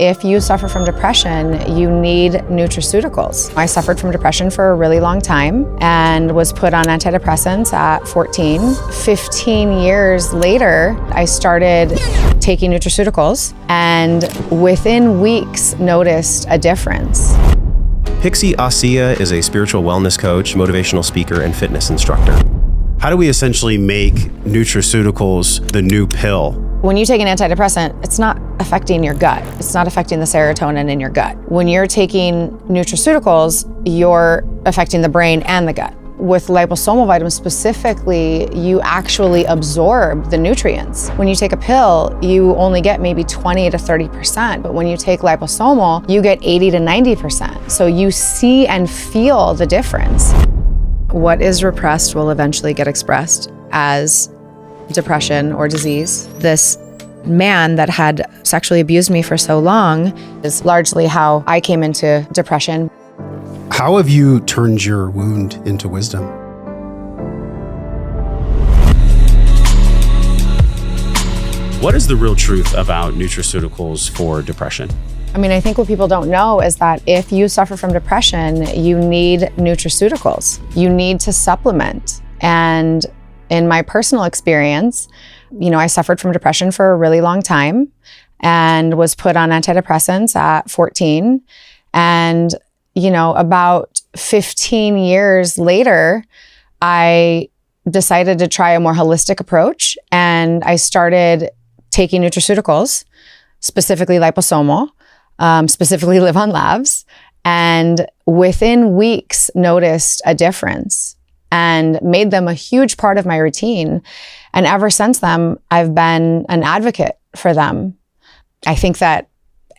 if you suffer from depression, you need nutraceuticals. I suffered from depression for a really long time and was put on antidepressants at 14. 15 years later, I started taking nutraceuticals and within weeks noticed a difference. Pixie Acia is a spiritual wellness coach, motivational speaker, and fitness instructor. How do we essentially make nutraceuticals the new pill? When you take an antidepressant, it's not affecting your gut. It's not affecting the serotonin in your gut. When you're taking nutraceuticals, you're affecting the brain and the gut. With liposomal vitamins specifically, you actually absorb the nutrients. When you take a pill, you only get maybe 20 to 30%, but when you take liposomal, you get 80 to 90%. So you see and feel the difference. What is repressed will eventually get expressed as depression or disease. This man that had sexually abused me for so long is largely how I came into depression. How have you turned your wound into wisdom? What is the real truth about nutraceuticals for depression? I mean, I think what people don't know is that if you suffer from depression, you need nutraceuticals. You need to supplement. And in my personal experience, I suffered from depression for a really long time and was put on antidepressants at 14. And, about 15 years later, I decided to try a more holistic approach and I started taking nutraceuticals, specifically liposomal, specifically Live on Labs, and within weeks noticed a difference and made them a huge part of my routine. And ever since then, I've been an advocate for them. I think that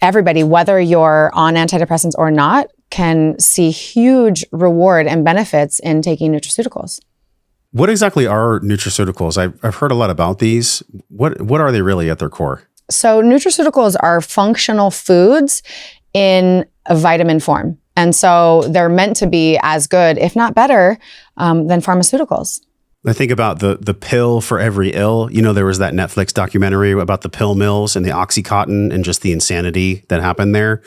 everybody, whether you're on antidepressants or not, can see huge reward and benefits in taking nutraceuticals. What exactly are nutraceuticals? I've heard a lot about these. What are they really at their core? So nutraceuticals are functional foods in a vitamin form. And so they're meant to be as good, if not better, than pharmaceuticals. I think about the pill for every ill. There was that Netflix documentary about the pill mills and the Oxycontin and just the insanity that happened there.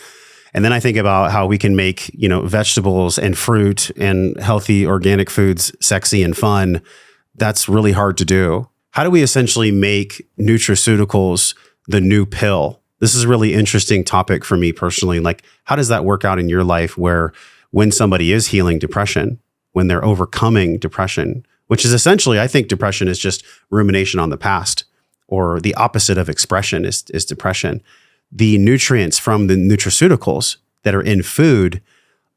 And then I think about how we can make, vegetables and fruit and healthy organic foods sexy and fun. That's really hard to do. How do we essentially make nutraceuticals the new pill? This is a really interesting topic for me personally. Like, how does that work out in your life where when somebody is healing depression, when they're overcoming depression, which is essentially, I think depression is just rumination on the past, or the opposite of expression is depression. The nutrients from the nutraceuticals that are in food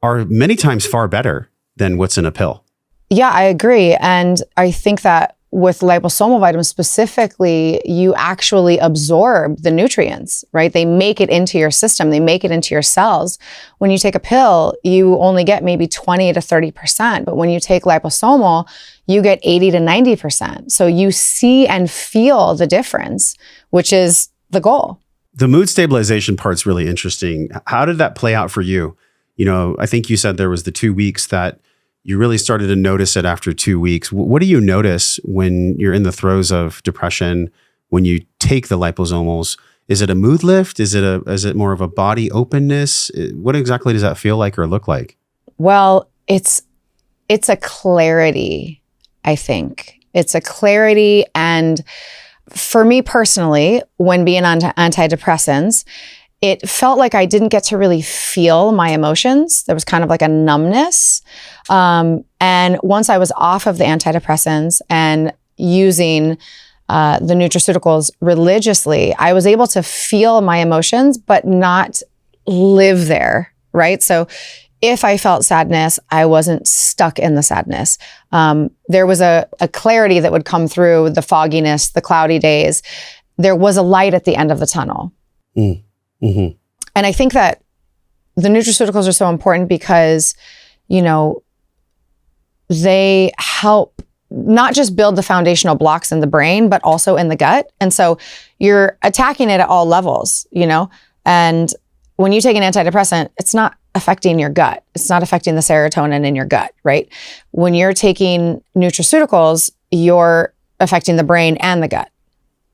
are many times far better than what's in a pill. Yeah, I agree. And I think that with liposomal vitamins specifically, you actually absorb the nutrients, right? They make it into your system. They make it into your cells. When you take a pill, you only get maybe 20 to 30%. But when you take liposomal, you get 80 to 90%. So you see and feel the difference, which is the goal. The mood stabilization part's really interesting. How did that play out for you? I think you said there was the 2 weeks that you really started to notice it after 2 weeks. What do you notice when you're in the throes of depression, when you take the liposomals? Is it a mood lift? Is it more of a body openness? What exactly does that feel like or look like? Well, it's a clarity, I think. It's a clarity. And for me personally, when being on antidepressants, it felt like I didn't get to really feel my emotions. There was kind of like a numbness. And once I was off of the antidepressants and using the nutraceuticals religiously, I was able to feel my emotions, but not live there, right? So if I felt sadness, I wasn't stuck in the sadness. There was a clarity that would come through the fogginess, the cloudy days. There was a light at the end of the tunnel. Mm-hmm. And I think that the nutraceuticals are so important because, they help not just build the foundational blocks in the brain, but also in the gut. And so you're attacking it at all levels, and when you take an antidepressant, it's not affecting your gut. It's not affecting the serotonin in your gut, right? When you're taking nutraceuticals, you're affecting the brain and the gut.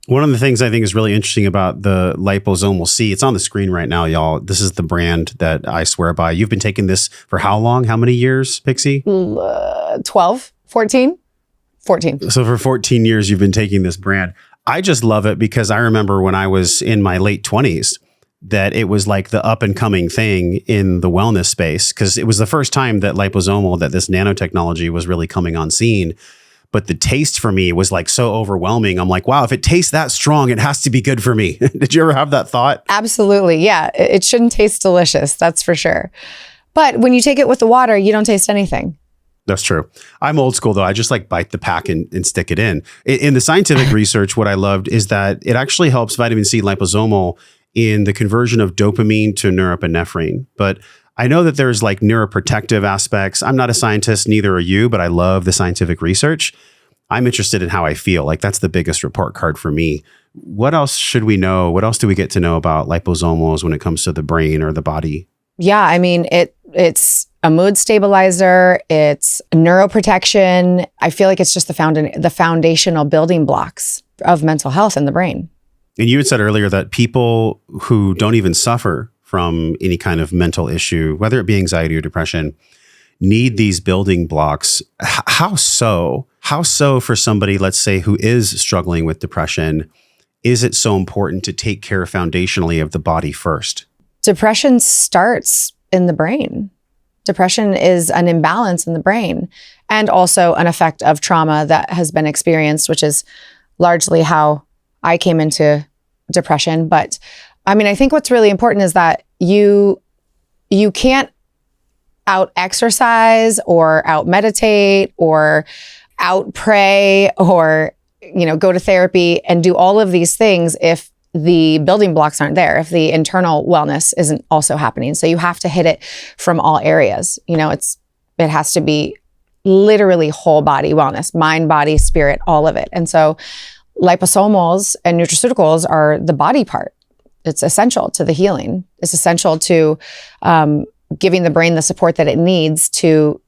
One of the things I think is really interesting about the liposomal C, it's on the screen right now, y'all. This is the brand that I swear by. You've been taking this for how long? How many years, Pixie? 12, 14. So for 14 years, you've been taking this brand. I just love it because I remember when I was in my late 20s that it was like the up and coming thing in the wellness space, because it was the first time that liposomal, that this nanotechnology was really coming on scene. But the taste for me was like so overwhelming. I'm like, wow, if it tastes that strong, it has to be good for me. Did you ever have that thought? Absolutely. Yeah. It shouldn't taste delicious. That's for sure. But when you take it with the water, you don't taste anything. That's true. I'm old school though. I just like bite the pack and stick it in. In the scientific research, what I loved is that it actually helps vitamin C liposomal in the conversion of dopamine to norepinephrine. But I know that there's like neuroprotective aspects. I'm not a scientist, neither are you, but I love the scientific research. I'm interested in how I feel. Like that's the biggest report card for me. What else should we know? What else do we get to know about liposomals when it comes to the brain or the body? Yeah, I mean, it's a mood stabilizer. It's neuroprotection. I feel like it's just the foundational building blocks of mental health in the brain. And you had said earlier that people who don't even suffer from any kind of mental issue, whether it be anxiety or depression, need these building blocks. How so? How so for somebody, let's say, who is struggling with depression? Is it so important to take care foundationally of the body first? Depression starts in the brain. Depression is an imbalance in the brain and also an effect of trauma that has been experienced, which is largely how I came into depression. But I mean, I think what's really important is that you can't out exercise or out meditate or out pray or, go to therapy and do all of these things if the building blocks aren't there, if the internal wellness isn't also happening. So you have to hit it from all areas. It has to be literally whole body wellness, mind, body, spirit, all of it. And so liposomals and nutraceuticals are the body part. It's essential to the healing. It's essential to giving the brain the support that it needs to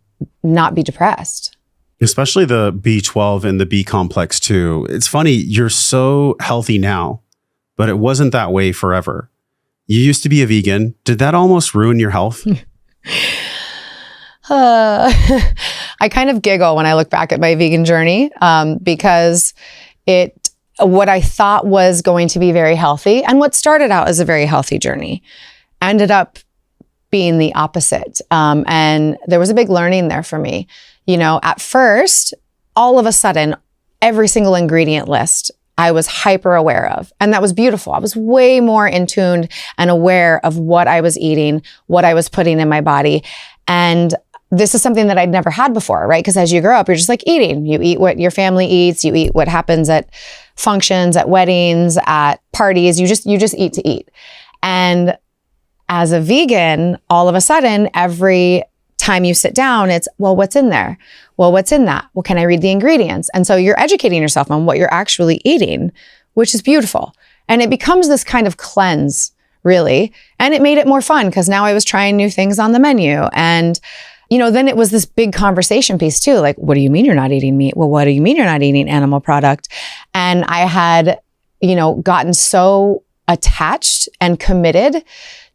not be depressed. Especially the B12 and the B complex too. It's funny, you're so healthy now, but it wasn't that way forever. You used to be a vegan. Did that almost ruin your health? I kind of giggle when I look back at my vegan journey because what I thought was going to be very healthy and what started out as a very healthy journey ended up being the opposite. And there was a big learning there for me. At first, all of a sudden, every single ingredient list I was hyper aware of. And that was beautiful. I was way more in tuned and aware of what I was eating, what I was putting in my body. And this is something that I'd never had before, right? Because as you grow up, you're just like eating. You eat what your family eats. You eat what happens at functions, at weddings, at parties. You just eat to eat. And as a vegan, all of a sudden, every time you sit down, it's, well, what's in there? Well, what's in that? Well, can I read the ingredients? And so you're educating yourself on what you're actually eating, which is beautiful. And it becomes this kind of cleanse, really. And it made it more fun because now I was trying new things on the menu. And then it was this big conversation piece too. Like, what do you mean you're not eating meat? Well, what do you mean you're not eating animal product? And I had, gotten so attached and committed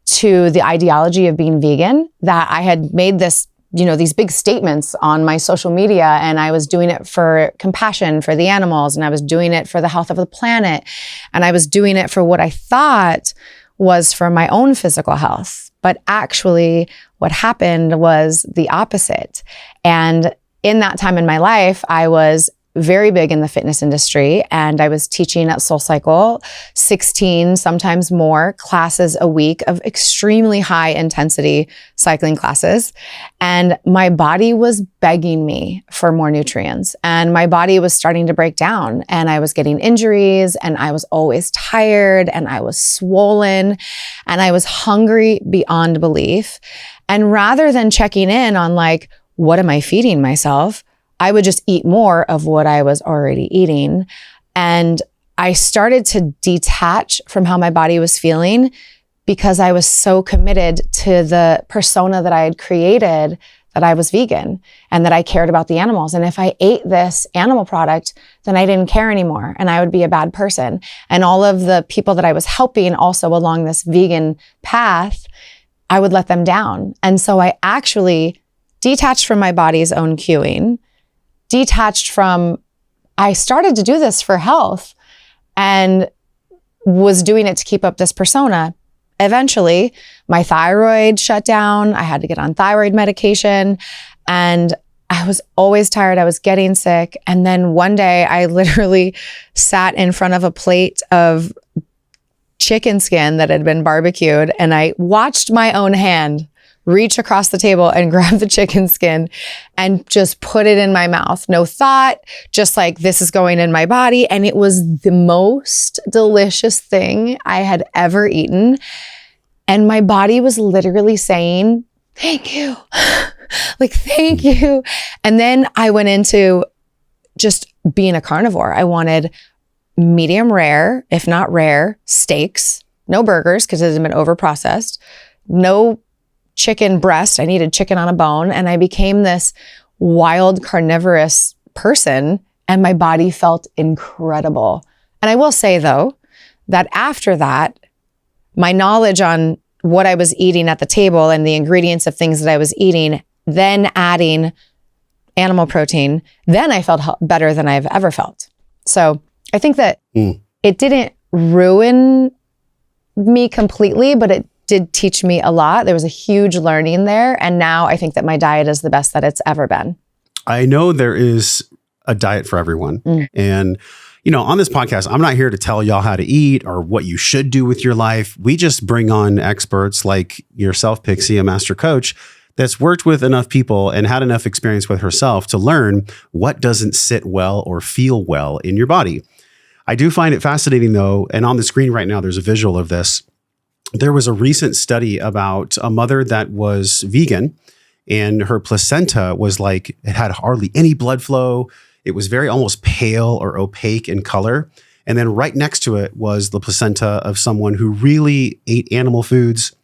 to the ideology of being vegan that I had made this, these big statements on my social media, and I was doing it for compassion for the animals, and I was doing it for the health of the planet, and I was doing it for what I thought was for my own physical health. But actually, what happened was the opposite. And in that time in my life, I was very big in the fitness industry, and I was teaching at SoulCycle 16, sometimes more classes a week of extremely high intensity cycling classes. And my body was begging me for more nutrients, and my body was starting to break down, and I was getting injuries, and I was always tired, and I was swollen, and I was hungry beyond belief. And rather than checking in on like, what am I feeding myself? I would just eat more of what I was already eating. And I started to detach from how my body was feeling because I was so committed to the persona that I had created that I was vegan and that I cared about the animals. And if I ate this animal product, then I didn't care anymore and I would be a bad person. And all of the people that I was helping also along this vegan path, I would let them down. And so I actually detached from my body's own cueing, I started to do this for health and was doing it to keep up this persona. Eventually, my thyroid shut down. I had to get on thyroid medication and I was always tired. I was getting sick. And then one day I literally sat in front of a plate of chicken skin that had been barbecued and I watched my own hand reach across the table and grab the chicken skin and just put it in my mouth. No thought, just like this is going in my body. And it was the most delicious thing I had ever eaten. And my body was literally saying, thank you. Like, thank you. And then I went into just being a carnivore. I wanted medium rare, if not rare, steaks, no burgers because it had been overprocessed, no chicken breast. I needed chicken on a bone. And I became this wild carnivorous person and my body felt incredible. And I will say though, that after that, my knowledge on what I was eating at the table and the ingredients of things that I was eating, then adding animal protein, then I felt better than I've ever felt. So I think that it didn't ruin me completely, but it did teach me a lot. There was a huge learning there. And now I think that my diet is the best that it's ever been. I know there is a diet for everyone. And, on this podcast, I'm not here to tell y'all how to eat or what you should do with your life. We just bring on experts like yourself, Pixie, a master coach that's worked with enough people and had enough experience with herself to learn what doesn't sit well or feel well in your body. I do find it fascinating though. And on the screen right now, there's a visual of this. There was a recent study about a mother that was vegan and her placenta was like, it had hardly any blood flow. It was very almost pale or opaque in color. And then right next to it was the placenta of someone who really ate animal foods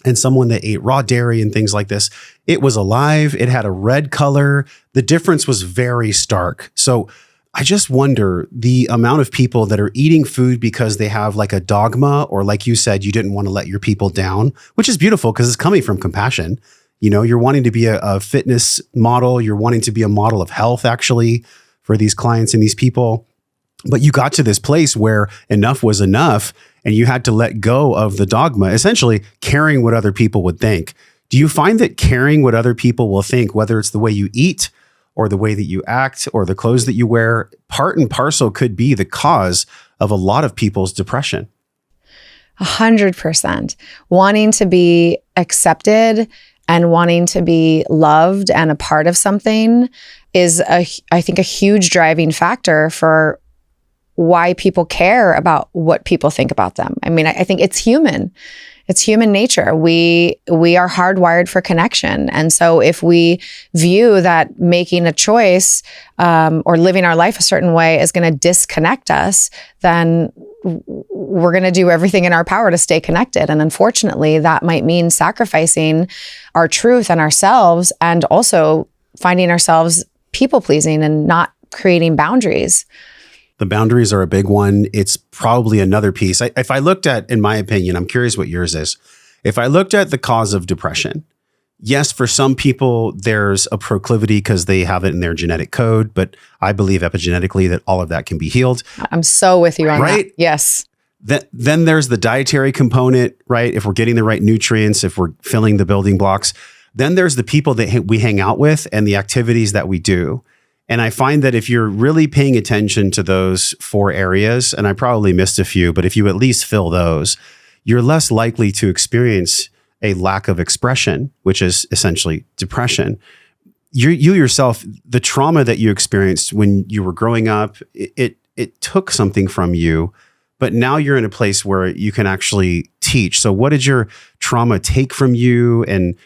and someone that ate raw dairy and things like this. It was alive. It had a red color. The difference was very stark. So I just wonder the amount of people that are eating food because they have like a dogma, or like you said, you didn't want to let your people down, which is beautiful because it's coming from compassion. You're wanting to be a fitness model. You're wanting to be a model of health actually for these clients and these people. But you got to this place where enough was enough and you had to let go of the dogma, essentially caring what other people would think. Do you find that caring what other people will think, whether it's the way you eat or the way that you act or the clothes that you wear, part and parcel could be the cause of a lot of people's depression? 100%. Wanting to be accepted and wanting to be loved and a part of something is, I think, a huge driving factor for why people care about what people think about them. I mean, I think it's human. It's human nature. We are hardwired for connection. And so if we view that making a choice or living our life a certain way is going to disconnect us, then we're going to do everything in our power to stay connected. And unfortunately, that might mean sacrificing our truth and ourselves, and also finding ourselves people-pleasing and not creating boundaries. The boundaries are a big one. It's probably another piece. If I looked at, in my opinion, I'm curious what yours is. If I looked at the cause of depression, yes, for some people, there's a proclivity because they have it in their genetic code, but I believe epigenetically that all of that can be healed. I'm so with you on right? that. Yes. Then there's the dietary component, right? If we're getting the right nutrients, if we're filling the building blocks, then there's the people that we hang out with and the activities that we do. And I find that if you're really paying attention to those 4 areas, and I probably missed a few, but if you at least fill those, you're less likely to experience a lack of expression, which is essentially depression. You yourself, the trauma that you experienced when you were growing up, it took something from you, but now you're in a place where you can actually teach. So what did your trauma take from you, and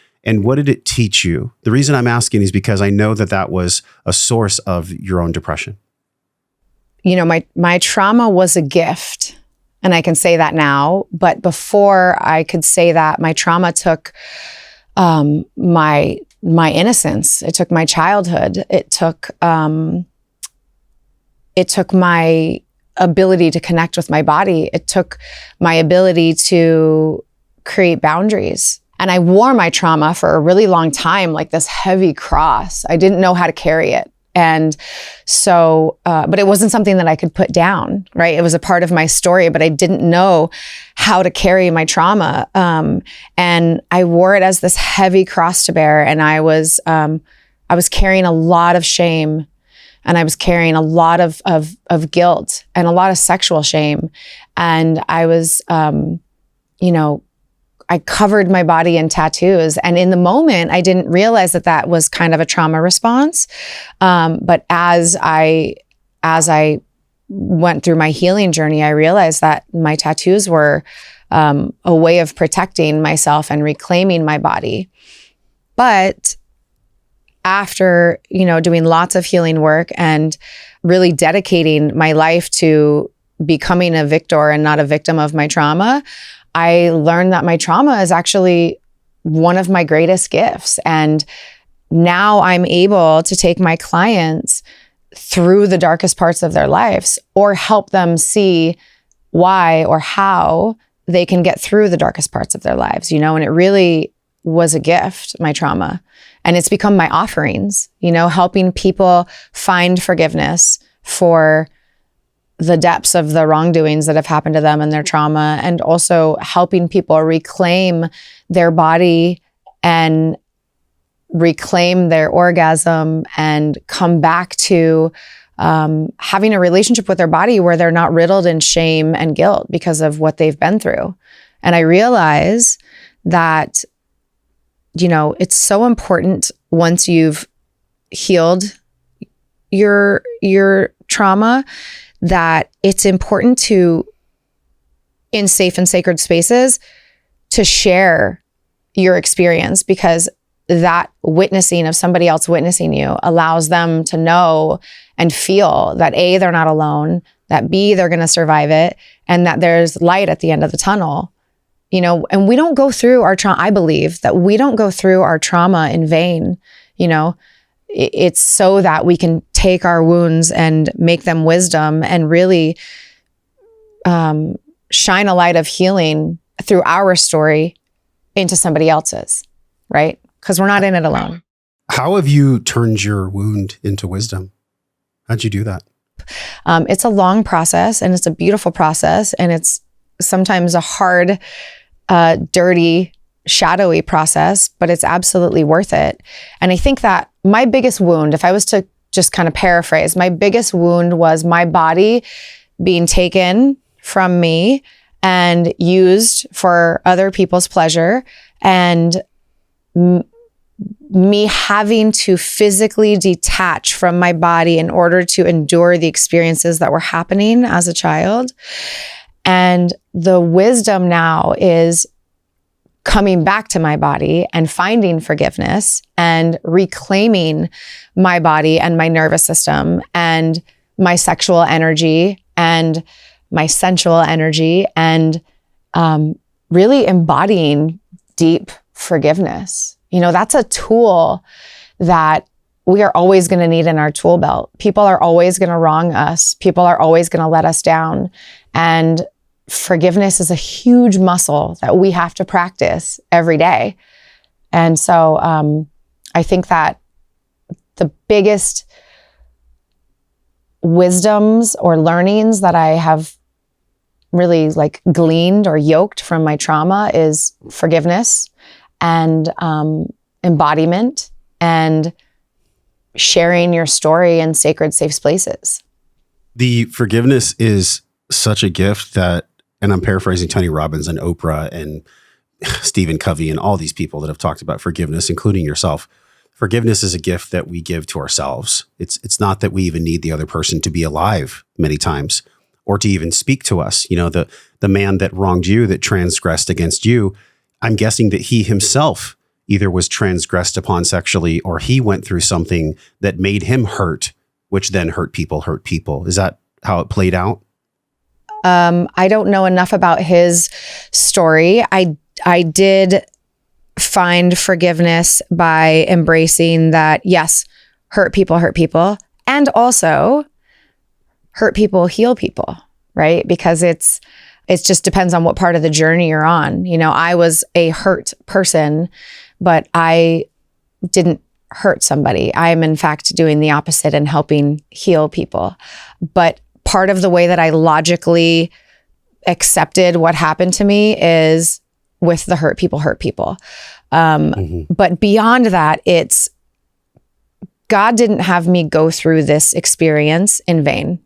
what did it teach you? The reason I'm asking is because I know that was a source of your own depression. My trauma was a gift, and I can say that now. But before I could say that, my trauma took my my innocence. It took my childhood. It took my ability to connect with my body. It took my ability to create boundaries. And I wore my trauma for a really long time, like this heavy cross. I didn't know how to carry it. And so, but it wasn't something that I could put down, right? It was a part of my story, but I didn't know how to carry my trauma. And I wore it as this heavy cross to bear. And I was carrying a lot of shame, and I was carrying a lot of guilt and a lot of sexual shame. And I was, I covered my body in tattoos. And in the moment, I didn't realize that that was kind of a trauma response. But as I went through my healing journey, I realized that my tattoos were a way of protecting myself and reclaiming my body. But after, doing lots of healing work and really dedicating my life to becoming a victor and not a victim of my trauma, I learned that my trauma is actually one of my greatest gifts. And now I'm able to take my clients through the darkest parts of their lives, or help them see why or how they can get through the darkest parts of their lives, and it really was a gift, my trauma. And it's become my offerings, helping people find forgiveness for the depths of the wrongdoings that have happened to them and their trauma, and also helping people reclaim their body and reclaim their orgasm and come back to having a relationship with their body where they're not riddled in shame and guilt because of what they've been through. And I realize that, it's so important once you've healed your trauma, that it's important to, in safe and sacred spaces, to share your experience, because that witnessing of somebody else witnessing you allows them to know and feel that A, they're not alone, that B, they're going to survive it, and that there's light at the end of the tunnel. And we don't go through our trauma. I believe that we don't go through our trauma in vain. It's so that we can take our wounds and make them wisdom, and really shine a light of healing through our story into somebody else's, right? Because we're not in it alone. How have you turned your wound into wisdom? How'd you do that? It's a long process, and it's a beautiful process, and it's sometimes a hard, dirty, shadowy process, but it's absolutely worth it. And I think that my biggest wound, if I was to just kind of paraphrase, my biggest wound was my body being taken from me and used for other people's pleasure, and me having to physically detach from my body in order to endure the experiences that were happening as a child. And the wisdom now is coming back to my body and finding forgiveness and reclaiming my body and my nervous system and my sexual energy and my sensual energy, and really embodying deep forgiveness. That's a tool that we are always going to need in our tool belt. People are always going to wrong us. People are always going to let us down. And forgiveness is a huge muscle that we have to practice every day. And so I think that the biggest wisdoms or learnings that I have really gleaned or yoked from my trauma is forgiveness and embodiment and sharing your story in sacred, safe spaces. The forgiveness is such a gift that, and I'm paraphrasing Tony Robbins and Oprah and Stephen Covey and all these people that have talked about forgiveness, including yourself. Forgiveness is a gift that we give to ourselves. It's not that we even need the other person to be alive many times or to even speak to us. The man that wronged you, that transgressed against you, I'm guessing that he himself either was transgressed upon sexually, or he went through something that made him hurt, which then hurt people. Is that how it played out? I don't know enough about his story. I did find forgiveness by embracing that, yes, hurt people, and also hurt people, heal people, right? Because it just depends on what part of the journey you're on. You know, I was a hurt person, but I didn't hurt somebody. I am in fact doing the opposite and helping heal people. But part of the way that I logically accepted what happened to me is with the hurt people. But beyond that, it's God didn't have me go through this experience in vain.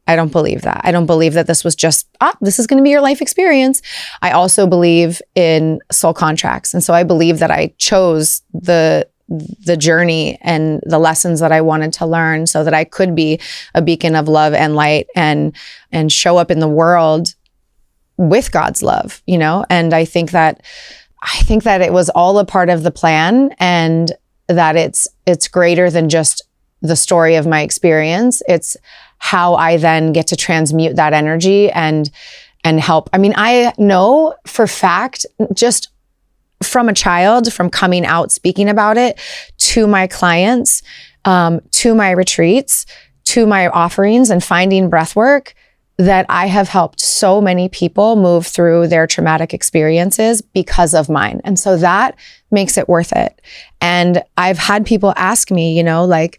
I don't believe that. I don't believe that this was just, this is going to be your life experience. I also believe in soul contracts. And so I believe that I chose the journey and the lessons that I wanted to learn so that I could be a beacon of love and light and show up in the world with God's love, you know? And I think that it was all a part of the plan, and that it's greater than just the story of my experience. It's how I then get to transmute that energy and help. I mean, I know for fact, just from a child, from coming out, speaking about it to my clients, to my retreats, to my offerings and finding breathwork, that I have helped so many people move through their traumatic experiences because of mine. And so that makes it worth it. And I've had people ask me, you know, like,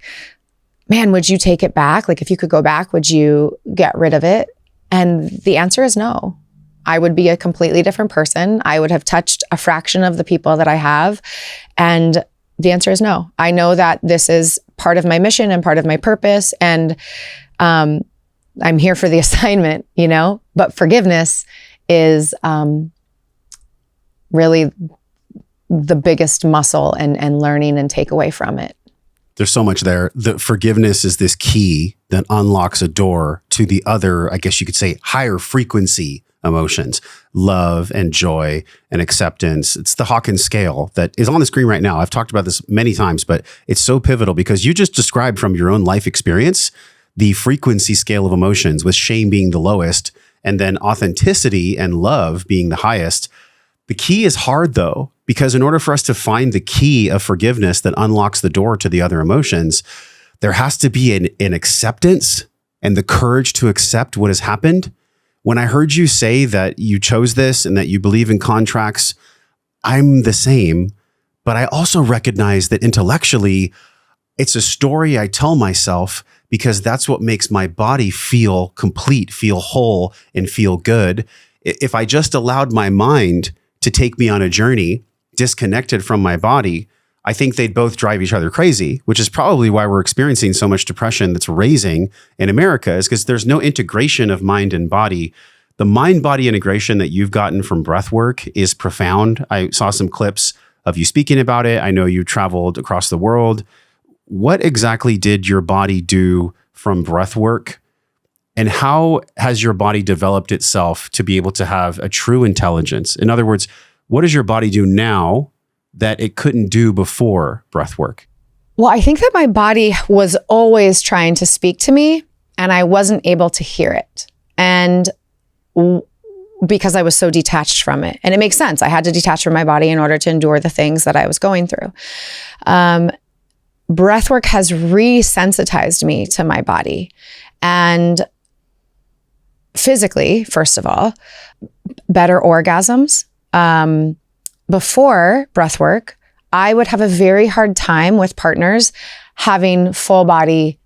man, would you take it back? Like, if you could go back, would you get rid of it? And the answer is no. I would be a completely different person. I would have touched a fraction of the people that I have. And the answer is no. I know that this is part of my mission and part of my purpose. And I'm here for the assignment, you know, but forgiveness is really the biggest muscle and learning and takeaway from it. There's so much there. The forgiveness is this key that unlocks a door to the other, I guess you could say, higher frequency emotions, love and joy and acceptance. It's the Hawkins scale that is on the screen right now. I've talked about this many times, but it's so pivotal because you just described from your own life experience the frequency scale of emotions, with shame being the lowest and then authenticity and love being the highest. The key is hard though, because in order for us to find the key of forgiveness that unlocks the door to the other emotions, there has to be an acceptance and the courage to accept what has happened. When I heard you say that you chose this and that you believe in contracts, I'm the same, but I also recognize that intellectually, it's a story I tell myself because that's what makes my body feel complete, feel whole, and feel good. If I just allowed my mind to take me on a journey disconnected from my body, I think they'd both drive each other crazy, which is probably why we're experiencing so much depression that's raising in America, is because there's no integration of mind and body. The mind-body integration that you've gotten from breathwork is profound. I saw some clips of you speaking about it. I know you traveled across the world. What exactly did your body do from breathwork? And how has your body developed itself to be able to have a true intelligence? In other words, what does your body do now that it couldn't do before breathwork? Well, I think that my body was always trying to speak to me and I wasn't able to hear it. And because I was so detached from it. And it makes sense. I had to detach from my body in order to endure the things that I was going through. Breathwork has resensitized me to my body. And physically, first of all, better orgasms. Before breathwork, I would have a very hard time with partners having full body,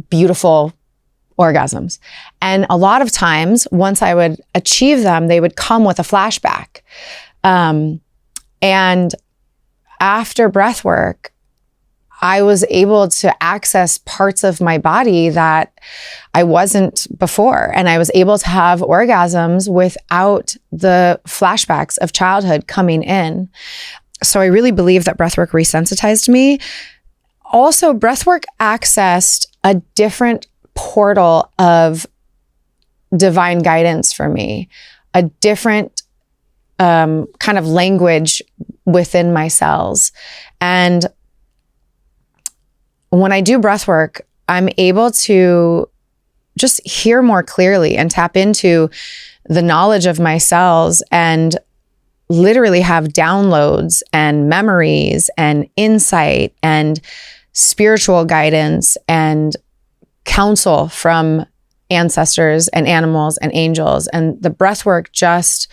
beautiful orgasms. And a lot of times, once I would achieve them, they would come with a flashback. And after breathwork, I was able to access parts of my body that I wasn't before. And I was able to have orgasms without the flashbacks of childhood coming in. So I really believe that breathwork resensitized me. Also, breathwork accessed a different portal of divine guidance for me, a different kind of language within my cells. And when I do breath work, I'm able to just hear more clearly and tap into the knowledge of my cells and literally have downloads and memories and insight and spiritual guidance and counsel from ancestors and animals and angels. And the breath work just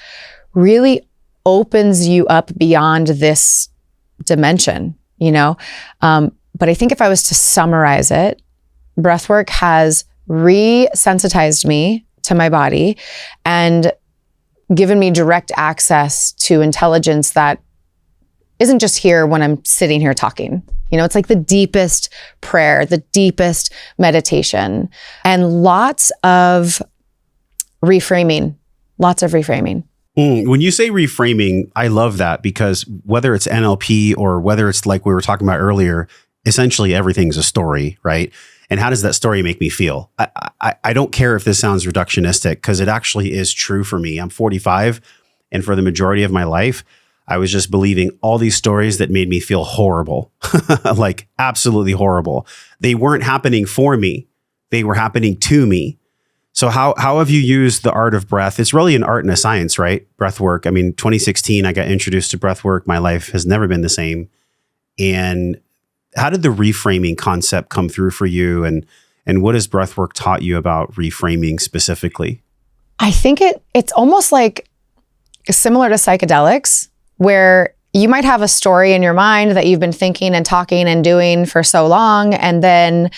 really opens you up beyond this dimension, you know? But I think if I was to summarize it, breathwork has resensitized me to my body and given me direct access to intelligence that isn't just here when I'm sitting here talking. You know, it's like the deepest prayer, the deepest meditation, and lots of reframing. When you say reframing, I love that, because whether it's NLP or whether it's like we were talking about earlier, essentially everything's a story, right? And how does that story make me feel? I don't care if this sounds reductionistic, because it actually is true for me. I'm 45, and for the majority of my life, I was just believing all these stories that made me feel horrible, like absolutely horrible. They weren't happening for me. They were happening to me. So how have you used the art of breath? It's really an art and a science, right? Breath work. I mean, 2016, I got introduced to breath work. My life has never been the same. And how did the reframing concept come through for you? And what has breath work taught you about reframing specifically? I think it's almost like similar to psychedelics, where you might have a story in your mind that you've been thinking and talking and doing for so long, and then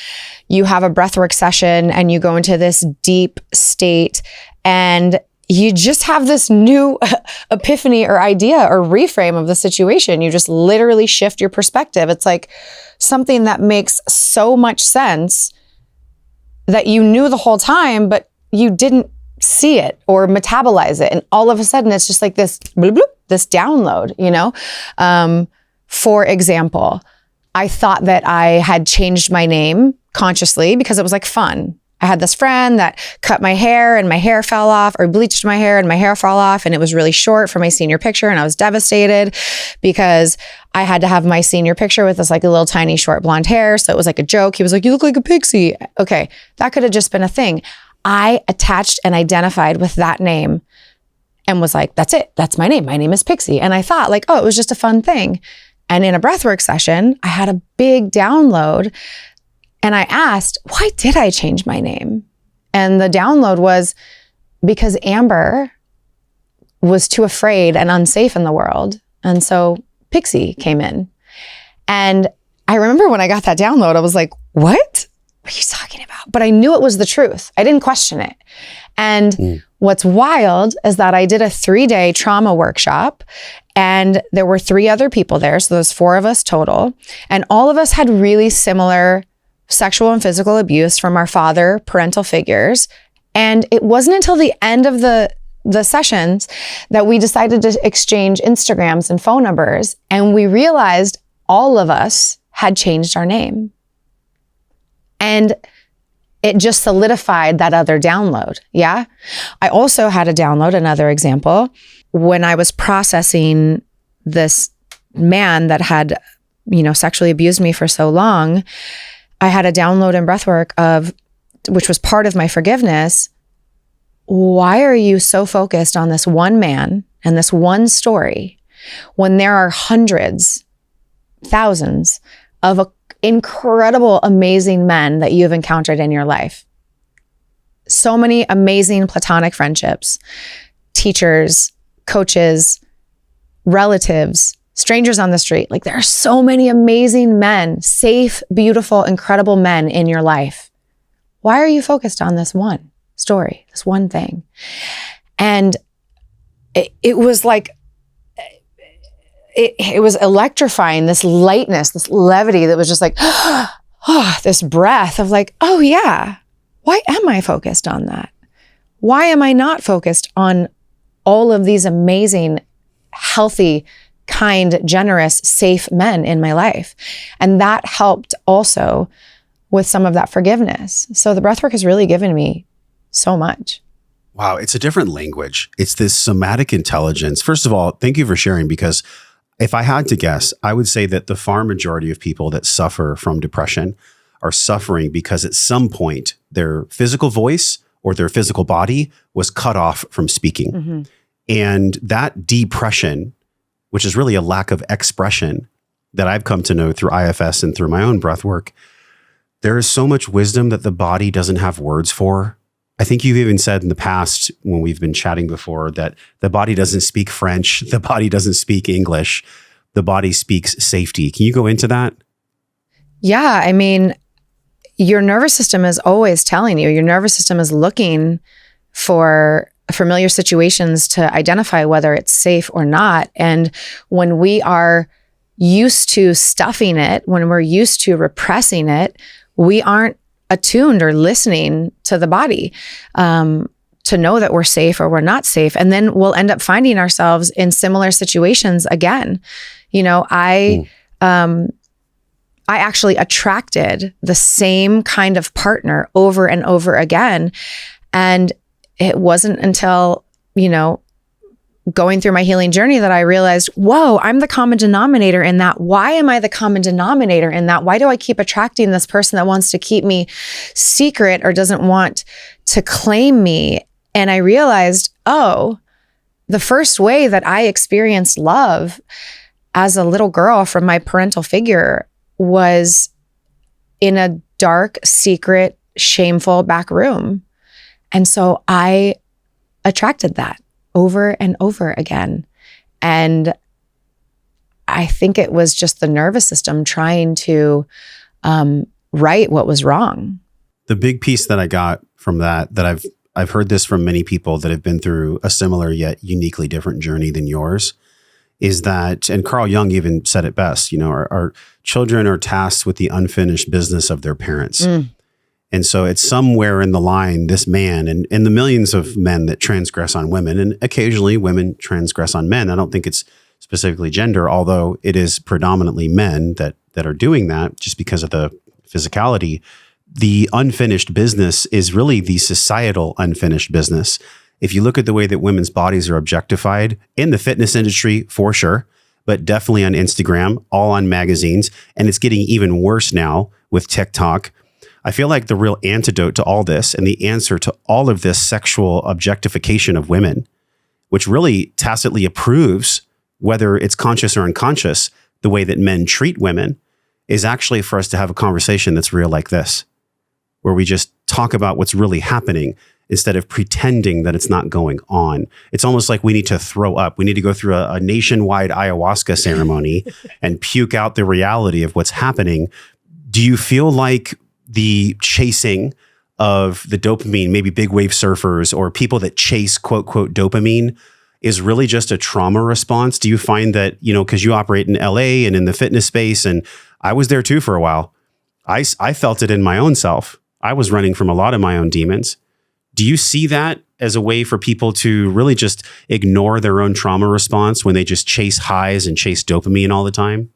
you have a breathwork session and you go into this deep state and you just have this new epiphany or idea or reframe of the situation. You just literally shift your perspective. It's like something that makes so much sense that you knew the whole time, but you didn't see it or metabolize it. And all of a sudden it's just like this bloop, bloop, this download, you know? For example, I thought that I had changed my name consciously because it was like fun. I had this friend that cut my hair and my hair fell off, or bleached my hair and my hair fell off, and it was really short for my senior picture. And I was devastated because I had to have my senior picture with this like a little tiny short blonde hair. So it was like a joke. He was like, "You look like a pixie." Okay, that could have just been a thing. I attached and identified with that name and was like, that's it. That's my name. My name is Pixie. And I thought like, oh, it was just a fun thing. And in a breathwork session, I had a big download and I asked, why did I change my name? And the download was because Amber was too afraid and unsafe in the world. And so Pixie came in. And I remember when I got that download, I was like, what are you talking about? But I knew it was the truth. I didn't question it. And what's wild is that I did a 3-day trauma workshop, and there were 3 other people there. So there's 4 of us total. And all of us had really similar sexual and physical abuse from our father, parental figures. And it wasn't until the end of the sessions that we decided to exchange Instagrams and phone numbers. And we realized all of us had changed our name. And it just solidified that other download. Yeah. I also had a download, another example, when I was processing this man that had, sexually abused me for so long. I had a download in breathwork which was part of my forgiveness. Why are you so focused on this one man and this one story when there are hundreds, thousands of incredible, amazing men that you've encountered in your life? So many amazing platonic friendships, teachers, coaches, relatives, strangers on the street. Like, there are so many amazing men, safe, beautiful, incredible men in your life. Why are you focused on this one story, this one thing? And it was like, it was electrifying, this lightness, this levity that was just like, this breath of like, oh yeah, why am I focused on that? Why am I not focused on all of these amazing, healthy, kind, generous, safe men in my life? And that helped also with some of that forgiveness. So the breathwork has really given me so much. Wow, it's a different language. It's this somatic intelligence. First of all, thank you for sharing, because if I had to guess, I would say that the far majority of people that suffer from depression are suffering because at some point their physical voice or their physical body was cut off from speaking. Mm-hmm. And that depression, which is really a lack of expression that I've come to know through IFS and through my own breath work, there is so much wisdom that the body doesn't have words for. I think you've even said in the past when we've been chatting before that the body doesn't speak French, the body doesn't speak English, the body speaks safety. Can you go into that? Yeah, I mean, your nervous system is always telling you, your nervous system is looking for familiar situations to identify whether it's safe or not. And when we are used to stuffing it, when we're used to repressing it, we aren't attuned or listening to the body to know that we're safe or we're not safe. And then we'll end up finding ourselves in similar situations again. You know, I actually attracted the same kind of partner over and over again. And it wasn't until, you know, going through my healing journey that I realized, whoa, I'm the common denominator in that. Why am I the common denominator in that? Why do I keep attracting this person that wants to keep me secret or doesn't want to claim me? And I realized, oh, the first way that I experienced love as a little girl from my parental figure was in a dark, secret, shameful back room. And so I attracted that over and over again. And I think it was just the nervous system trying to right what was wrong. The big piece that I got from that I've heard this from many people that have been through a similar yet uniquely different journey than yours, is that, and Carl Jung even said it best, you know, our children are tasked with the unfinished business of their parents. And so it's somewhere in the line, this man and the millions of men that transgress on women, and occasionally women transgress on men. I don't think it's specifically gender, although it is predominantly men that are doing that just because of the physicality. The unfinished business is really the societal unfinished business. If you look at the way that women's bodies are objectified in the fitness industry, for sure, but definitely on Instagram, all on magazines, and it's getting even worse now with TikTok. I feel like the real antidote to all this and the answer to all of this sexual objectification of women, which really tacitly approves, whether it's conscious or unconscious, the way that men treat women, is actually for us to have a conversation that's real like this, where we just talk about what's really happening instead of pretending that it's not going on. It's almost like we need to throw up. We need to go through a nationwide ayahuasca ceremony and puke out the reality of what's happening. Do you feel like the chasing of the dopamine, maybe big wave surfers or people that chase quote, quote, dopamine is really just a trauma response? Do you find that, you know, because you operate in LA and in the fitness space, and I was there too for a while, I felt it in my own self. I was running from a lot of my own demons. Do you see that as a way for people to really just ignore their own trauma response when they just chase highs and chase dopamine all the time?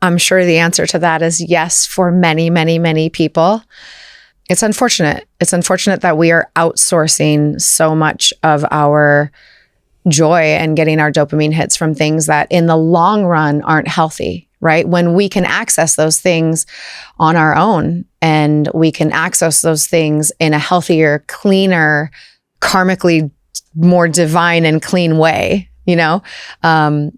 I'm sure the answer to that is yes for many, many, many people. It's unfortunate. It's unfortunate that we are outsourcing so much of our joy and getting our dopamine hits from things that in the long run aren't healthy, right? When we can access those things on our own and we can access those things in a healthier, cleaner, karmically more divine and clean way, you know? And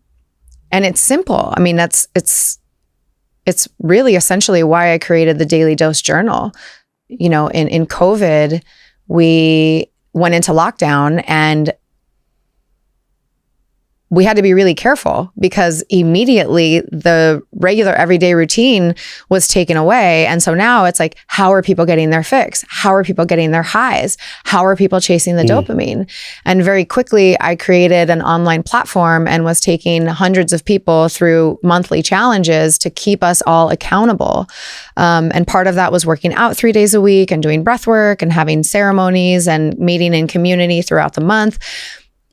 it's simple. I mean, it's really essentially why I created the Daily Dose Journal. You know, in COVID, we went into lockdown and we had to be really careful because immediately the regular everyday routine was taken away. And so now it's like, how are people getting their fix? How are people getting their highs? How are people chasing the dopamine? And very quickly, I created an online platform and was taking hundreds of people through monthly challenges to keep us all accountable. And part of that was working out 3 days a week and doing breath work and having ceremonies and meeting in community throughout the month.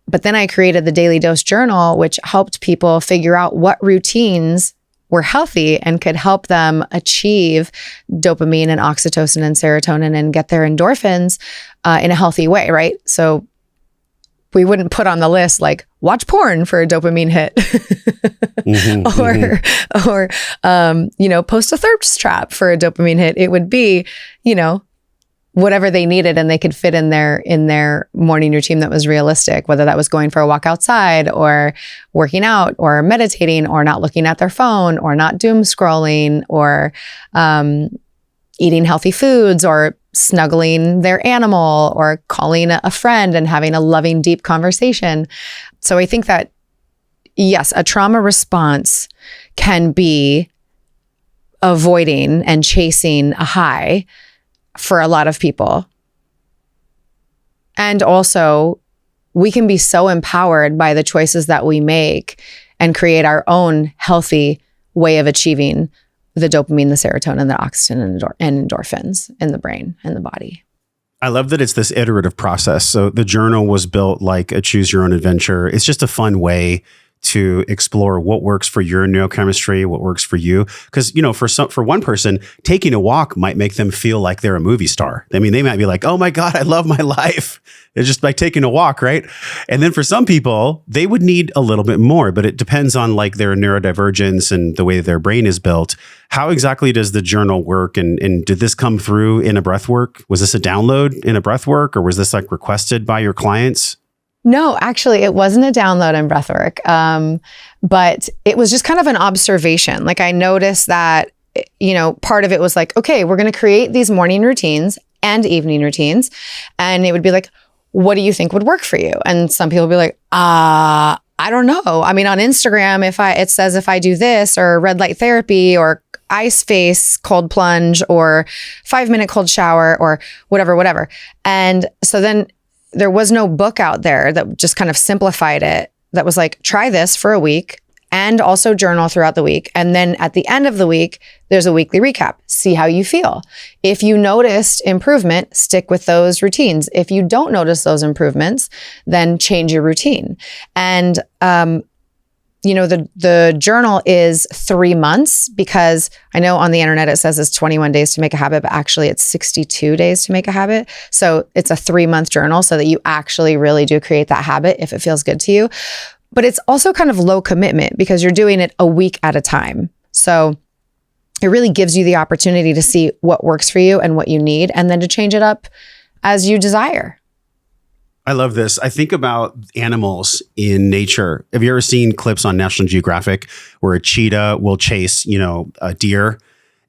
But then I created the Daily Dose Journal, which helped people figure out what routines were healthy and could help them achieve dopamine and oxytocin and serotonin and get their endorphins in a healthy way, right? So we wouldn't put on the list like watch porn for a dopamine hit or you know, post a thirst trap for a dopamine hit. It would be, you know, whatever they needed, and they could fit in their morning routine that was realistic, whether that was going for a walk outside or working out or meditating or not looking at their phone or not doom scrolling or eating healthy foods or snuggling their animal or calling a friend and having a loving, deep conversation. So I think that, yes, a trauma response can be avoiding and chasing a high for a lot of people. And also, we can be so empowered by the choices that we make and create our own healthy way of achieving the dopamine, the serotonin, the oxytocin, and endorphins in the brain and the body. I love that it's this iterative process. So the journal was built like a choose your own adventure. It's just a fun way to explore what works for your neurochemistry, what works for you. Because, for one person, taking a walk might make them feel like they're a movie star. I mean, they might be like, oh my God, I love my life. It's just by taking a walk, right? And then for some people, they would need a little bit more, but it depends on like their neurodivergence and the way their brain is built. How exactly does the journal work? And did this come through in a breathwork? Was this a download in a breathwork, or was this like requested by your clients? No, actually, it wasn't a download in breathwork, but it was just kind of an observation. Like I noticed that, part of it was like, okay, we're going to create these morning routines and evening routines. And it would be like, what do you think would work for you? And some people would be like, I don't know. I mean, on Instagram, it says if I do this or red light therapy or ice face, cold plunge, or 5-minute cold shower or whatever. And so then there was no book out there that just kind of simplified it. That was like, try this for a week and also journal throughout the week. And then at the end of the week, there's a weekly recap. See how you feel. If you noticed improvement, stick with those routines. If you don't notice those improvements, then change your routine. And, the journal is 3 months, because I know on the internet it says it's 21 days to make a habit, but actually it's 62 days to make a habit. So it's a 3-month journal so that you actually really do create that habit if it feels good to you. But it's also kind of low commitment because you're doing it a week at a time. So it really gives you the opportunity to see what works for you and what you need, and then to change it up as you desire. I love this. I think about animals in nature. Have you ever seen clips on National Geographic where a cheetah will chase, a deer,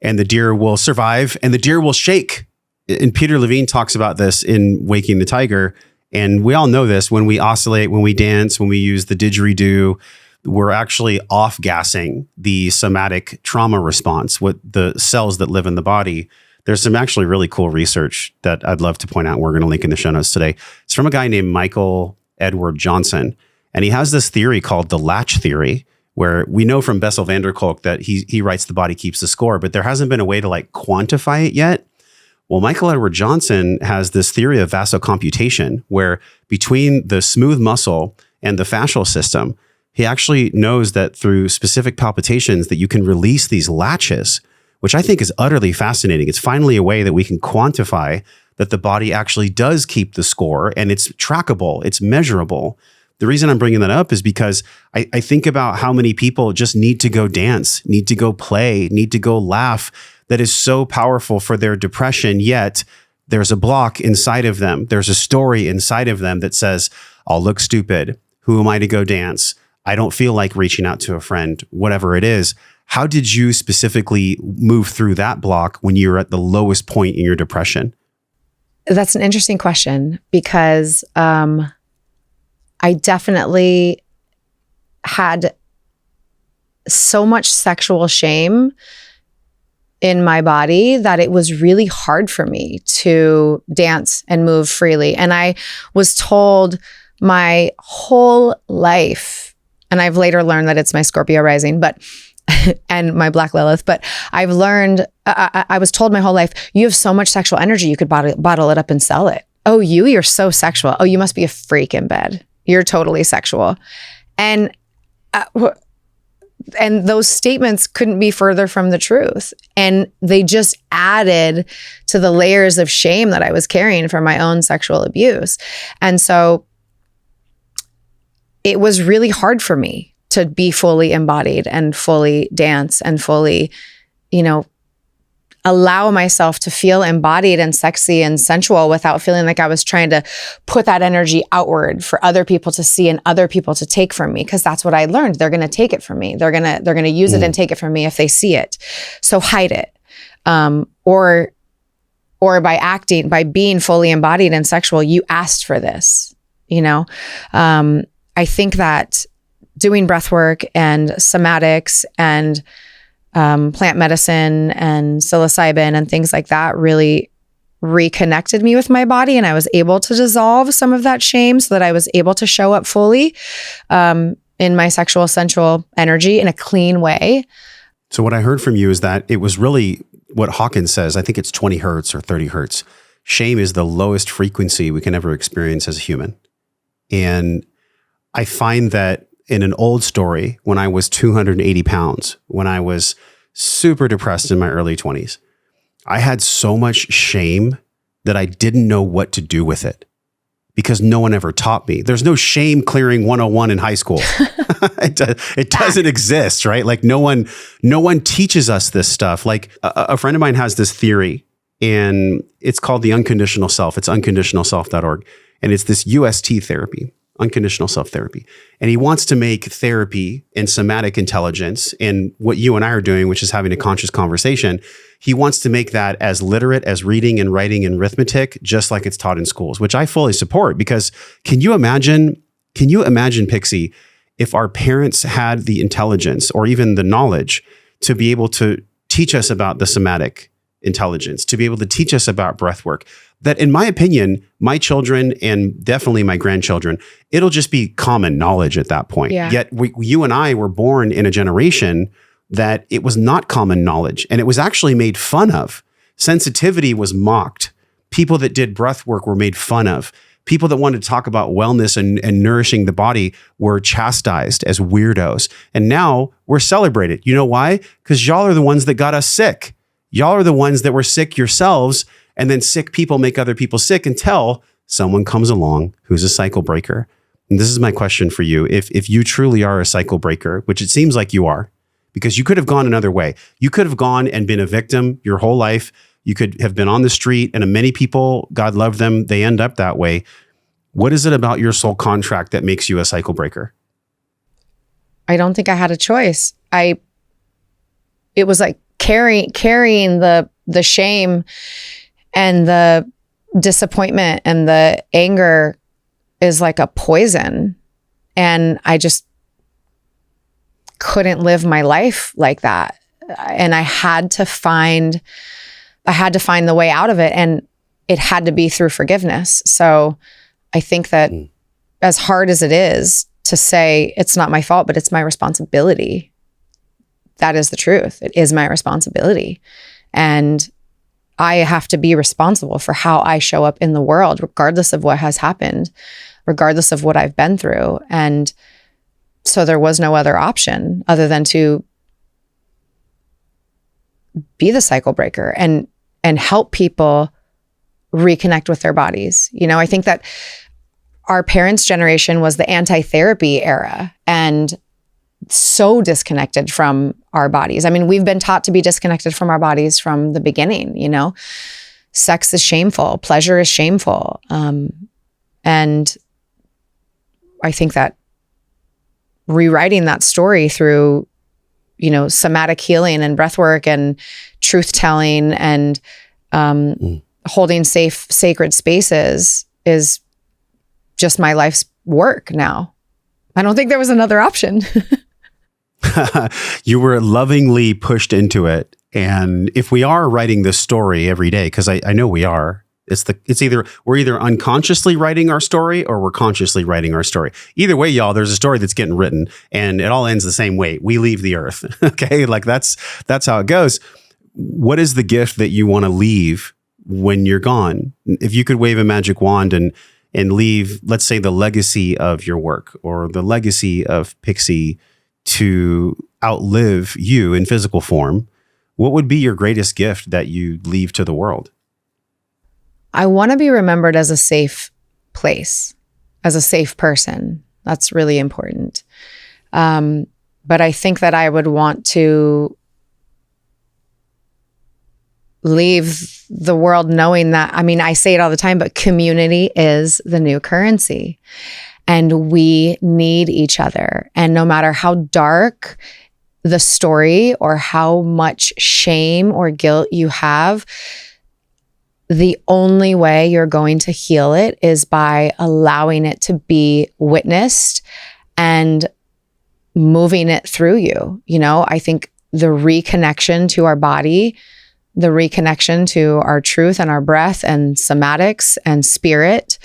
and the deer will survive and the deer will shake? And Peter Levine talks about this in Waking the Tiger. And we all know this: when we oscillate, when we dance, when we use the didgeridoo, we're actually off-gassing the somatic trauma response, what the cells that live in the body. There's some actually really cool research that I'd love to point out. We're going to link in the show notes today. It's from a guy named Michael Edward Johnson. And he has this theory called the latch theory, where we know from Bessel van der Kolk that he writes the body keeps the score, but there hasn't been a way to like quantify it yet. Well, Michael Edward Johnson has this theory of vasocomputation, where between the smooth muscle and the fascial system, he actually knows that through specific palpitations that you can release these latches, which I think is utterly fascinating. It's finally a way that we can quantify that the body actually does keep the score, and it's trackable, it's measurable. The reason I'm bringing that up is because I think about how many people just need to go dance, need to go play, need to go laugh. That is so powerful for their depression, yet there's a block inside of them. There's a story inside of them that says, I'll look stupid. Who am I to go dance? I don't feel like reaching out to a friend, whatever it is. How did you specifically move through that block when you were at the lowest point in your depression? That's an interesting question, because I definitely had so much sexual shame in my body that it was really hard for me to dance and move freely. And I was told my whole life, and I've later learned that it's my Scorpio rising, and my Black Lilith. But I've learned, I was told my whole life, you have so much sexual energy, you could bottle it up and sell it. Oh, you're so sexual. Oh, you must be a freak in bed. You're totally sexual. And those statements couldn't be further from the truth. And they just added to the layers of shame that I was carrying from my own sexual abuse. And so it was really hard for me to be fully embodied and fully dance and fully, allow myself to feel embodied and sexy and sensual without feeling like I was trying to put that energy outward for other people to see and other people to take from me. Cause that's what I learned. They're going to take it from me. They're going to use it and take it from me if they see it. So hide it. Or by being fully embodied and sexual, you asked for this, you know? I think that doing breath work and somatics and plant medicine and psilocybin and things like that really reconnected me with my body, and I was able to dissolve some of that shame so that I was able to show up fully in my sexual, sensual energy in a clean way. So what I heard from you is that it was really what Hawkins says. I think it's 20 hertz or 30 hertz. Shame is the lowest frequency we can ever experience as a human. And I find that in an old story, when I was 280 pounds, when I was super depressed in my early 20s, I had so much shame that I didn't know what to do with it because no one ever taught me. There's no shame clearing 101 in high school. It doesn't exist, right? Like no one teaches us this stuff. Like a friend of mine has this theory, and it's called the unconditional self. It's unconditionalself.org. And it's this UST therapy. Unconditional self-therapy. And he wants to make therapy and somatic intelligence and what you and I are doing, which is having a conscious conversation, he wants to make that as literate as reading and writing and arithmetic, just like it's taught in schools, which I fully support. Because can you imagine, Pixie, if our parents had the intelligence or even the knowledge to be able to teach us about the somatic intelligence, to be able to teach us about breath work, that in my opinion, my children and definitely my grandchildren, it'll just be common knowledge at that point. Yeah. Yet you and I were born in a generation that it was not common knowledge, and it was actually made fun of. Sensitivity was mocked. People that did breath work were made fun of. People that wanted to talk about wellness and nourishing the body were chastised as weirdos. And now we're celebrated. You know why? Because y'all are the ones that got us sick. Y'all are the ones that were sick yourselves. And then sick people make other people sick until someone comes along who's a cycle breaker. And this is my question for you. If you truly are a cycle breaker, which it seems like you are, because you could have gone another way. You could have gone and been a victim your whole life. You could have been on the street, and many people, God love them, they end up that way. What is it about your soul contract that makes you a cycle breaker? I don't think I had a choice. It was like carrying the shame and the disappointment and the anger is like a poison. And I just couldn't live my life like that. And I had to find the way out of it. And it had to be through forgiveness. So I think that as hard as it is to say it's not my fault, but it's my responsibility, that is the truth. It is my responsibility. And I have to be responsible for how I show up in the world, regardless of what has happened, regardless of what I've been through. And so there was no other option other than to be the cycle breaker and help people reconnect with their bodies. You know, I think that our parents' generation was the anti-therapy era and so disconnected from our bodies. I mean, we've been taught to be disconnected from our bodies from the beginning, you know. Sex is shameful, pleasure is shameful. And I think that rewriting that story through, you know, somatic healing and breathwork and truth telling and holding safe, sacred spaces is just my life's work now. I don't think there was another option. You were lovingly pushed into it. And if we are writing this story every day, because I know we are, it's either we're either unconsciously writing our story or we're consciously writing our story. Either way, y'all, there's a story that's getting written and it all ends the same way. We leave the earth. Okay. Like that's how it goes. What is the gift that you want to leave when you're gone? If you could wave a magic wand and leave, let's say, the legacy of your work or the legacy of Pixie to outlive you in physical form, what would be your greatest gift that you leave to the world? I want to be remembered as a safe place, as a safe person. That's really important. But I think that I would want to leave the world knowing that, I mean, I say it all the time, but community is the new currency. And we need each other. And no matter how dark the story or how much shame or guilt you have, the only way you're going to heal it is by allowing it to be witnessed and moving it through you. You know, I think the reconnection to our body, the reconnection to our truth and our breath and somatics and spirit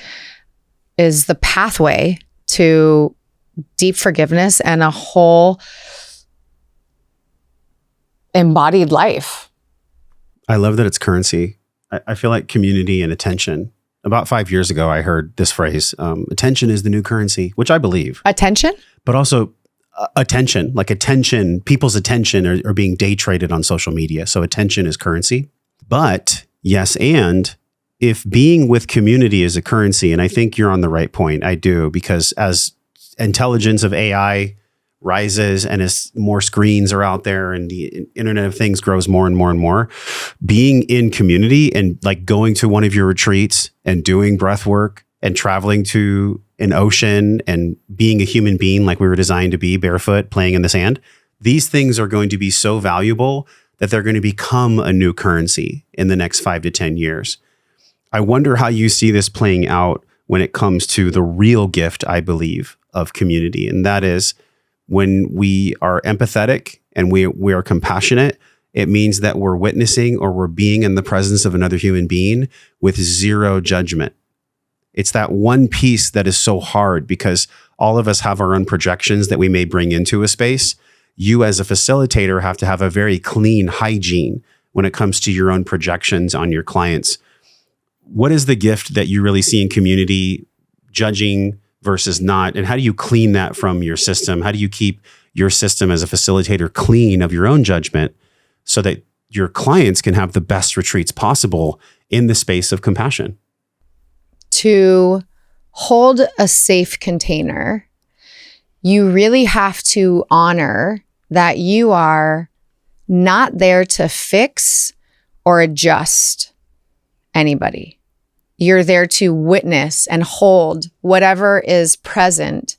is the pathway to deep forgiveness and a whole embodied life. I love that it's currency. I feel like community and attention. About 5 years ago, I heard this phrase, attention is the new currency, which I believe. Attention? But also attention, like attention, people's attention are being day traded on social media. So attention is currency. But yes, and if being with community is a currency, and I think you're on the right point, I do, because as intelligence of AI rises and as more screens are out there and the Internet of Things grows more and more and more, being in community and like going to one of your retreats and doing breath work and traveling to an ocean and being a human being like we were designed to be, barefoot, playing in the sand, these things are going to be so valuable that they're going to become a new currency in the next 5 to 10 years. I wonder how you see this playing out when it comes to the real gift, I believe, of community. And that is when we are empathetic and we are compassionate, it means that we're witnessing or we're being in the presence of another human being with zero judgment. It's that one piece that is so hard because all of us have our own projections that we may bring into a space. You as a facilitator have to have a very clean hygiene when it comes to your own projections on your clients. What is the gift that you really see in community, judging versus not? And how do you clean that from your system? How do you keep your system as a facilitator clean of your own judgment so that your clients can have the best retreats possible in the space of compassion? To hold a safe container, you really have to honor that you are not there to fix or adjust anybody. You're there to witness and hold whatever is present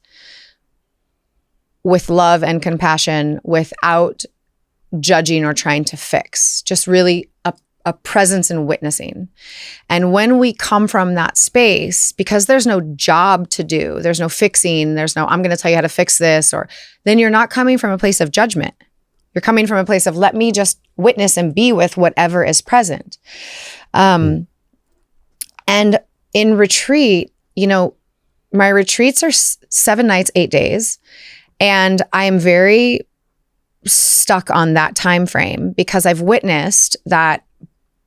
with love and compassion without judging or trying to fix, just really a presence in witnessing. And when we come from that space, because there's no job to do, there's no fixing, there's no, I'm going to tell you how to fix this, or then you're not coming from a place of judgment. You're coming from a place of let me just witness and be with whatever is present. And in retreat, you know, my retreats are 7 nights, 8 days. And I'm very stuck on that time frame because I've witnessed that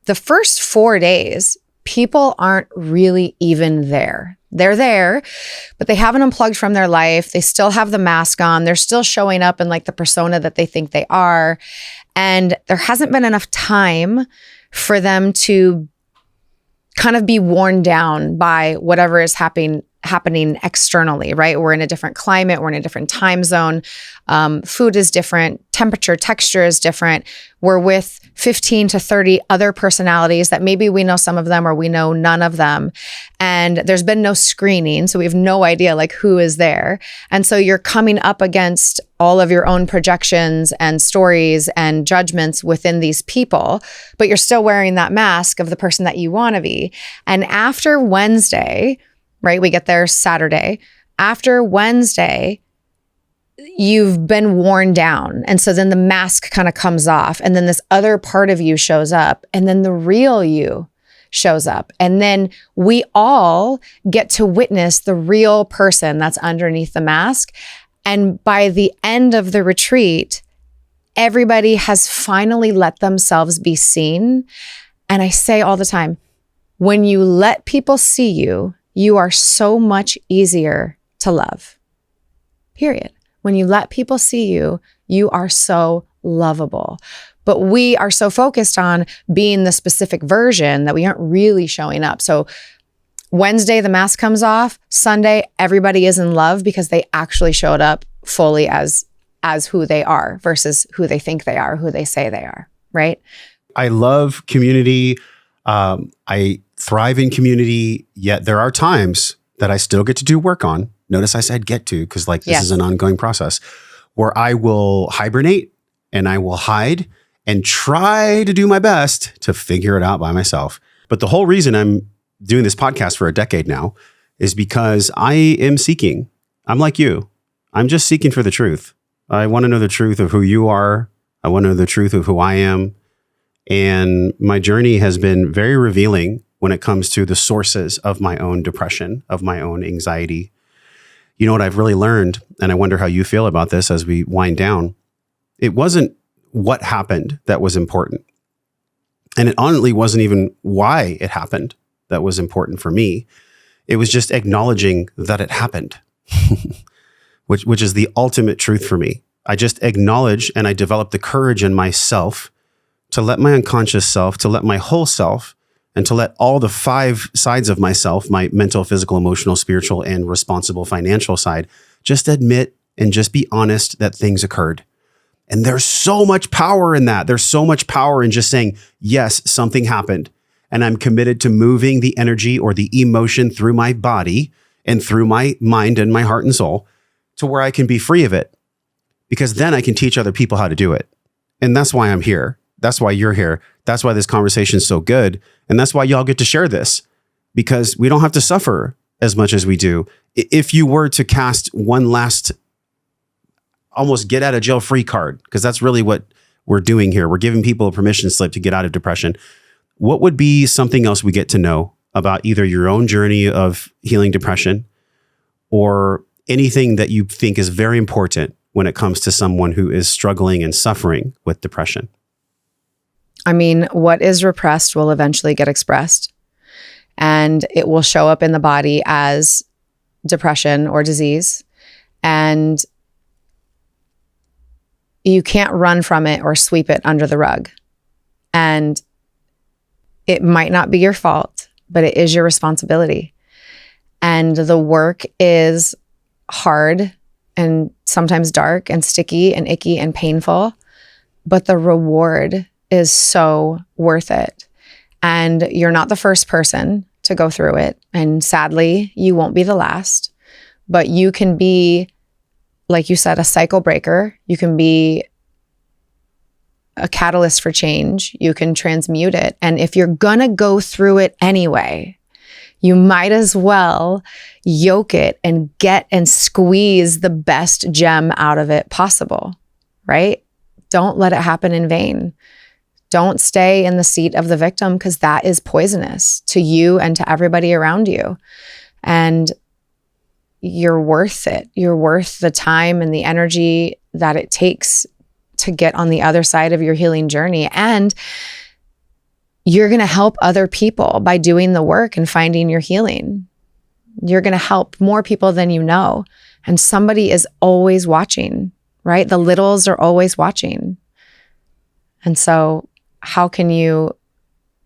the first 4 days, people aren't really even there. They're there, but they haven't unplugged from their life. They still have the mask on. They're still showing up in like the persona that they think they are. And there hasn't been enough time for them to kind of be worn down by whatever is happening externally, right? We're in a different climate. We're in a different time zone. Food is different. Temperature, texture is different. We're with 15 to 30 other personalities that maybe we know some of them or we know none of them. And there's been no screening. So we have no idea like who is there. And so you're coming up against all of your own projections and stories and judgments within these people, but you're still wearing that mask of the person that you want to be. And after Wednesday, right? We get there Saturday. After Wednesday, you've been worn down. And so then the mask kind of comes off. And then this other part of you shows up. And then the real you shows up. And then we all get to witness the real person that's underneath the mask. And by the end of the retreat, everybody has finally let themselves be seen. And I say all the time, when you let people see you, you are so much easier to love, period. When you let people see you, you are so lovable. But we are so focused on being the specific version that we aren't really showing up. So Wednesday, the mask comes off. Sunday, everybody is in love because they actually showed up fully as who they are versus who they think they are, who they say they are, right? I love community. I thrive in community, yet there are times that I still get to do work on. Notice I said get to, because like this is an ongoing process where I will hibernate and I will hide and try to do my best to figure it out by myself. But the whole reason I'm doing this podcast for a decade now is because I am seeking. I'm like you. I'm just seeking for the truth. I want to know the truth of who you are. I want to know the truth of who I am. And my journey has been very revealing when it comes to the sources of my own depression, of my own anxiety. You know what I've really learned, and I wonder how you feel about this as we wind down. It wasn't what happened that was important. And it honestly wasn't even why it happened that was important for me. It was just acknowledging that it happened, which is the ultimate truth for me. I just acknowledge, and I developed the courage in myself to let my unconscious self, to let my whole self, and to let all the 5 sides of myself, my mental, physical, emotional, spiritual, and responsible financial side, just admit and just be honest that things occurred. And there's so much power in that. There's so much power in just saying, yes, something happened. And I'm committed to moving the energy or the emotion through my body and through my mind and my heart and soul to where I can be free of it. Because then I can teach other people how to do it. And that's why I'm here. That's why you're here. That's why this conversation is so good. And that's why y'all get to share this, because we don't have to suffer as much as we do. If you were to cast one last almost get out of jail free card, because that's really what we're doing here. We're giving people a permission slip to get out of depression. What would be something else we get to know about either your own journey of healing depression or anything that you think is very important when it comes to someone who is struggling and suffering with depression? I mean, what is repressed will eventually get expressed, and it will show up in the body as depression or disease. And you can't run from it or sweep it under the rug. And it might not be your fault, but it is your responsibility. And the work is hard and sometimes dark and sticky and icky and painful, but the reward is so worth it. And you're not the first person to go through it. And sadly, you won't be the last, but you can be, like you said, a cycle breaker. You can be a catalyst for change. You can transmute it. And if you're gonna go through it anyway, you might as well yoke it and get and squeeze the best gem out of it possible, right? Don't let it happen in vain. Don't stay in the seat of the victim, because that is poisonous to you and to everybody around you. And you're worth it. You're worth the time and the energy that it takes to get on the other side of your healing journey. And you're going to help other people by doing the work and finding your healing. You're going to help more people than you know. And somebody is always watching, right? The littles are always watching. And so how can you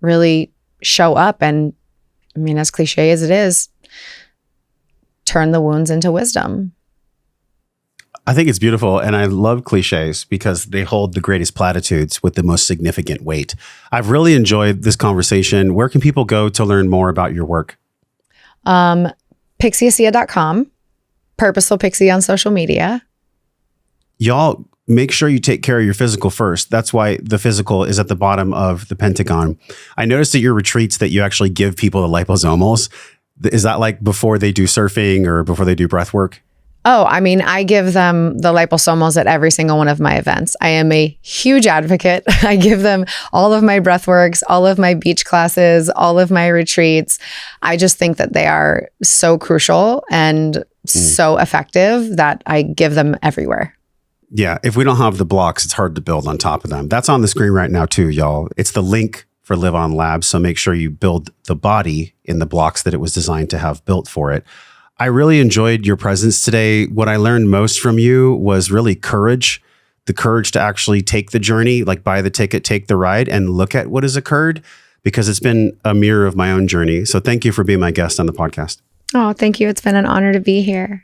really show up and, I mean, as cliche as it is, turn the wounds into wisdom? I think it's beautiful. And I love cliches because they hold the greatest platitudes with the most significant weight. I've really enjoyed this conversation. Where can people go to learn more about your work? PixieAcia.com, Purposeful Pixie on social media. Y'all, make sure you take care of your physical first. That's why the physical is at the bottom of the pentagon. I noticed at your retreats that you actually give people the liposomals. Is that like before they do surfing or before they do breath work? Oh, I mean, I give them the liposomals at every single one of my events. I am a huge advocate. I give them all of my breath works, all of my beach classes, all of my retreats. I just think that they are so crucial and so effective that I give them everywhere. Yeah, if we don't have the blocks, it's hard to build on top of them. That's on the screen right now too, y'all. It's the link for Live On Labs. So make sure you build the body in the blocks that it was designed to have built for it. I really enjoyed your presence today. What I learned most from you was really courage, the courage to actually take the journey, like buy the ticket, take the ride, and look at what has occurred, because it's been a mirror of my own journey. So thank you for being my guest on the podcast. Oh, thank you. It's been an honor to be here.